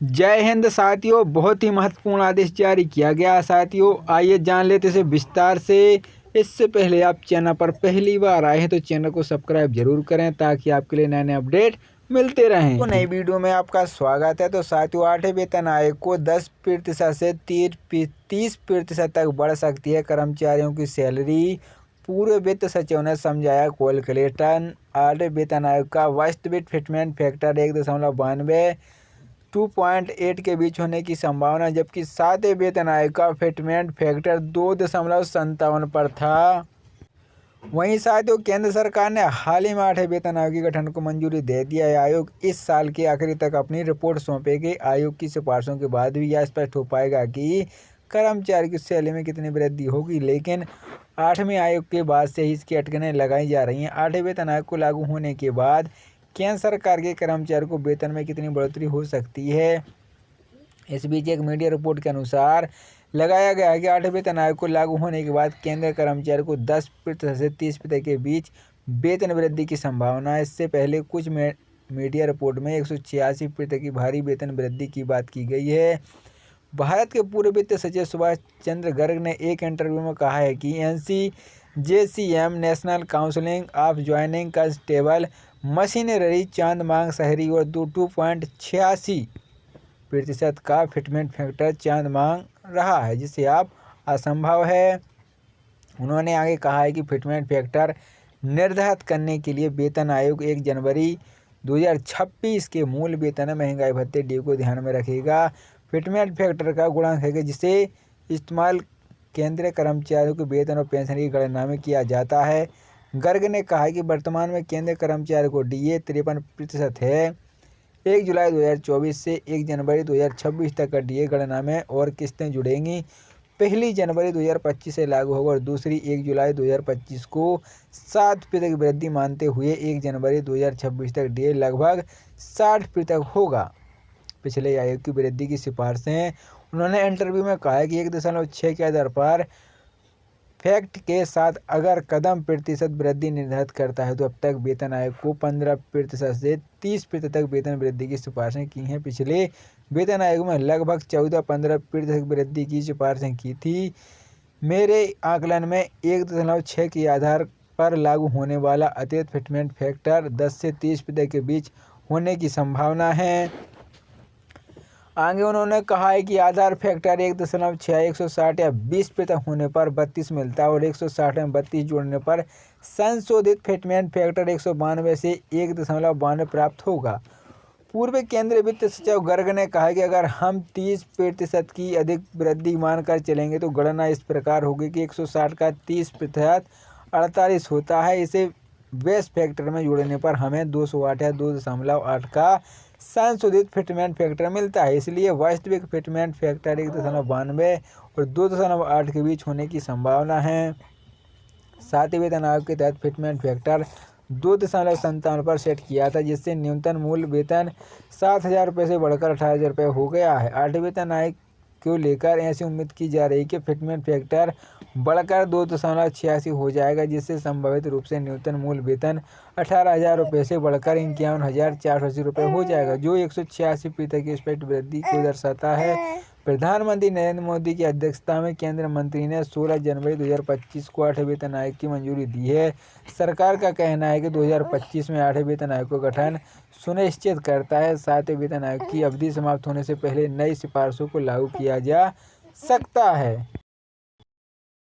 जय हिंद साथियों, बहुत ही महत्वपूर्ण आदेश जारी किया गया साथियों। आइए जान लेते इसे विस्तार से। इससे पहले आप चैनल पर पहली बार आए हैं तो चैनल को सब्सक्राइब जरूर करें ताकि आपके लिए नए नए अपडेट मिलते रहें। तो नई वीडियो में आपका स्वागत है। तो साथियों, 8वें वेतन आयोग को 10% से 30% तक बढ़ सकती है कर्मचारियों की सैलरी। पूर्व वित्त सचिव ने समझाया कैलकुलेटर। 8वें वेतन आयोग का वास्तविक फिटमेंट फैक्टर 1.92 2.8 के बीच होने की संभावना, जबकि 7वें वेतन आयोग का फिटमेंट फैक्टर 2.57 पर था। वहीं साथियों, केंद्र सरकार ने हाल ही में 8वें वेतन आयोग के गठन को मंजूरी दे दिया है। आयोग इस साल के आखिरी तक अपनी रिपोर्ट सौंपेगी। आयोग की सिफारिशों के बाद भी यह स्पष्ट हो पाएगा कि कर्मचारी की सैलरी में कितनी वृद्धि होगी, लेकिन 8वें आयोग के बाद से ही इसकी अटकलें लगाई जा रही हैं। 8वें वेतन आयोग को लागू होने के बाद केंद्र सरकार के कर्मचारियों को वेतन में कितनी बढ़ोतरी हो सकती है। इस बीच एक मीडिया रिपोर्ट के अनुसार लगाया गया है कि 8वें वेतन आयोग को लागू होने के बाद केंद्रीय कर्मचारियों को 10% से 30% के बीच वेतन वृद्धि की संभावना है। इससे पहले कुछ मीडिया रिपोर्ट में 186% की भारी वेतन वृद्धि की बात की गई है। भारत के पूर्व वित्त सचिव सुभाष चंद्र गर्ग ने एक इंटरव्यू में कहा है कि NCJCM national council of joining constable machinery चांदमांग शहरी और 2.86% का फिटमेंट फैक्टर चांदमांग रहा है, जिसे आप असंभव है। उन्होंने आगे कहा है कि फिटमेंट फैक्टर निर्धारित करने के लिए वेतन आयोग 1 जनवरी 2026 के मूल वेतन महंगाई भत्ते ड्यू को ध्यान में रखेगा। फिटमेंट फैक्टर का गुणांक है जिसे इस्तेमाल केंद्रीय कर्मचारियों के वेतन और पेंशन की गणना में किया जाता है। गर्ग ने कहा कि वर्तमान में केंद्रीय कर्मचारियों को DA 53% है। 1 जुलाई 2024 से 1 जनवरी 2026 तक का DA गणना में और किस्तें जुड़ेंगी। पहली जनवरी 2025 से लागू होगा और दूसरी 1 जुलाई 2025 को 7% की वृद्धि मानते हुए 1 जनवरी 2026 तक DA लगभग 60% होगा। पिछले आयोग की वृद्धि की सिफारिशें। उन्होंने इंटरव्यू में कहा है कि 1.6 के आधार पर फैक्ट के साथ अगर कदम प्रतिशत वृद्धि निर्धारित करता है तो अब तक वेतन आयोग को 15% से 30% तक वेतन वृद्धि की सिफारिशें की हैं। पिछले वेतन आयोग में लगभग 14-15% वृद्धि की सिफारिशें की थी। मेरे आकलन में 1.6 के आधार पर लागू होने वाला अतिरिक्त फिटमेंट फैक्टर 10 से 30% के बीच होने की संभावना है। आगे उन्होंने कहा है कि आधार फैक्टर 1.6 160 या 20% होने पर 32 मिलता है और 160 में 32 जोड़ने पर संशोधित फिटमेंट फैक्टर 192 से 1.92 प्राप्त होगा। पूर्व केंद्रीय वित्त सचिव गर्ग ने कहा कि अगर हम 30% की अधिक वृद्धि मानकर चलेंगे तो गणना इस प्रकार होगी कि 160 का 30% 48 होता है। इसे बेस फैक्टर में जोड़ने पर हमें 208 या 2.8 का संशोधित फिटमेंट फैक्टर मिलता है। इसलिए वास्तविक फिटमेंट फैक्टर 1.92 और 2.8 के बीच होने की संभावना है। 7वें वेतन आयोग के तहत फिटमेंट फैक्टर 2.57 पर सेट किया था, जिससे न्यूनतम मूल वेतन 7,000 रुपये से बढ़कर 18,000 रुपये हो गया है। 8वें वेतन आयोग को लेकर ऐसी उम्मीद की जा रही है कि फिटमेंट फैक्टर बढ़कर 2.86 हो जाएगा, जिससे संभावित रूप से न्यूनतम मूल वेतन 18,000 रुपये से बढ़कर 51,480 रुपये हो जाएगा, जो 186% की स्पष्ट वृद्धि को दर्शाता है। प्रधानमंत्री नरेंद्र मोदी की अध्यक्षता में केंद्रीय मंत्री ने 16 जनवरी 2025 को 8वें वेतन आयोग की मंजूरी दी है। सरकार का कहना है कि 2025 में 8वें वेतन आयोग का गठन सुनिश्चित करता है 7वें वेतन आयोग की अवधि समाप्त होने से पहले नई सिफारिशों को लागू किया जा सकता है।